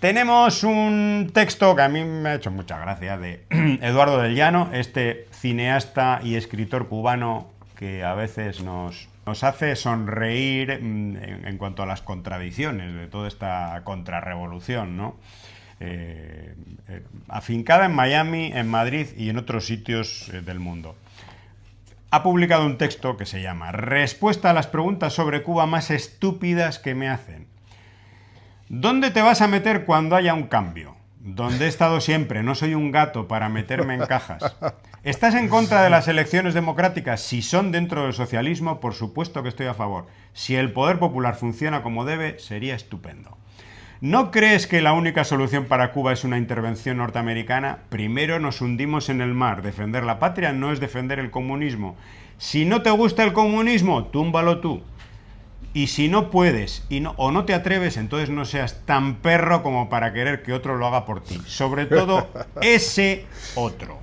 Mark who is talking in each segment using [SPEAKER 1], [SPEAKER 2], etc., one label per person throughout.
[SPEAKER 1] Tenemos un texto que a mí me ha hecho mucha gracia de Eduardo del Llano, este cineasta y escritor cubano que a veces nos hace sonreír en cuanto a las contradicciones de toda esta contrarrevolución, ¿no? Afincada en Miami, en Madrid y en otros sitios del mundo. Ha publicado un texto que se llama Respuesta a las preguntas sobre Cuba más estúpidas que me hacen. ¿Dónde te vas a meter cuando haya un cambio? Donde he estado siempre, no soy un gato para meterme en cajas. ¿Estás en contra de las elecciones democráticas? Si son dentro del socialismo, por supuesto que estoy a favor. Si el poder popular funciona como debe, sería estupendo. ¿No crees que la única solución para Cuba es una intervención norteamericana? Primero nos hundimos en el mar. Defender la patria no es defender el comunismo. Si no te gusta el comunismo, túmbalo tú. Y si no puedes o no te atreves, entonces no seas tan perro como para querer que otro lo haga por ti. Sobre todo, ese otro.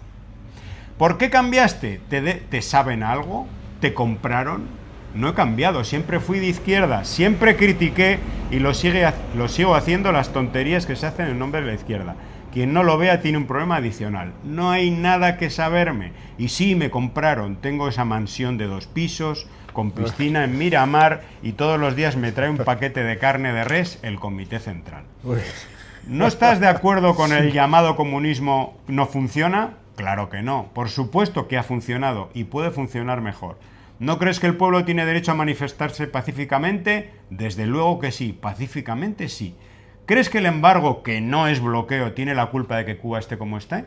[SPEAKER 1] ¿Por qué cambiaste? ¿Te saben algo? ¿Te compraron? No he cambiado, siempre fui de izquierda, siempre critiqué y lo sigo haciendo las tonterías que se hacen en nombre de la izquierda. Quien no lo vea tiene un problema adicional. No hay nada que saberme. Y sí, me compraron. Tengo esa mansión de 2 pisos, con piscina en Miramar, y todos los días me trae un paquete de carne de res el Comité Central. ¿No estás de acuerdo con el llamado comunismo no funciona? Claro que no. Por supuesto que ha funcionado y puede funcionar mejor. ¿No crees que el pueblo tiene derecho a manifestarse pacíficamente? Desde luego que sí, pacíficamente sí. ¿Crees que el embargo, que no es bloqueo, tiene la culpa de que Cuba esté como está?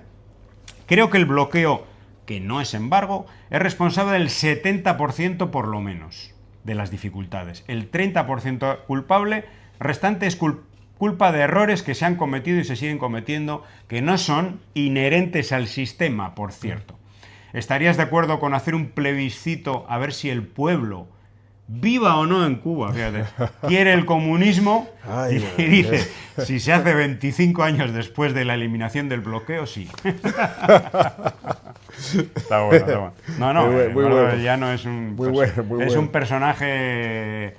[SPEAKER 1] Creo que el bloqueo, que no es embargo, es responsable del 70% por lo menos de las dificultades. El 30% culpable restante es culpa de errores que se han cometido y se siguen cometiendo, que no son inherentes al sistema, por cierto. ¿Estarías de acuerdo con hacer un plebiscito a ver si el pueblo, viva o no en Cuba, fíjate, quiere el comunismo?
[SPEAKER 2] Ay,
[SPEAKER 1] y dice, si se hace 25 años después de la eliminación del bloqueo, sí. Está bueno, está bueno. No,
[SPEAKER 2] muy bueno.
[SPEAKER 1] Ya no es un...
[SPEAKER 2] Muy
[SPEAKER 1] pues,
[SPEAKER 2] bueno.
[SPEAKER 1] Es un personaje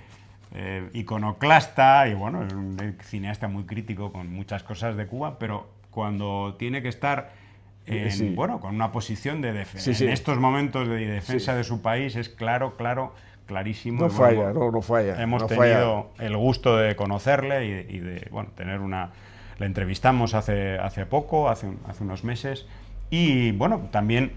[SPEAKER 1] iconoclasta y bueno, es un cineasta muy crítico con muchas cosas de Cuba, pero cuando tiene que estar
[SPEAKER 2] Sí.
[SPEAKER 1] bueno, con una posición de defensa,
[SPEAKER 2] Sí.
[SPEAKER 1] en estos momentos de defensa de su país, es clarísimo.
[SPEAKER 2] No falla, no falla.
[SPEAKER 1] Hemos
[SPEAKER 2] no
[SPEAKER 1] tenido
[SPEAKER 2] falla.
[SPEAKER 1] el gusto de conocerle y de bueno, tener una... Le entrevistamos hace poco, hace unos meses, y bueno, también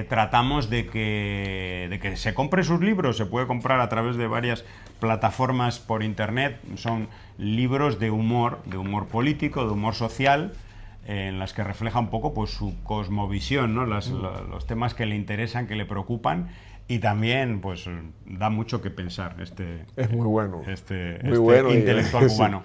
[SPEAKER 1] tratamos de que se compre sus libros. Se puede comprar a través de varias plataformas por internet. Son libros de humor político, de humor social, en las que refleja un poco pues su cosmovisión, ¿no? Los temas que le interesan, que le preocupan, y también pues da mucho que pensar
[SPEAKER 2] Es muy bueno.
[SPEAKER 1] este
[SPEAKER 2] Muy bueno
[SPEAKER 1] intelectual
[SPEAKER 2] sí.
[SPEAKER 1] cubano.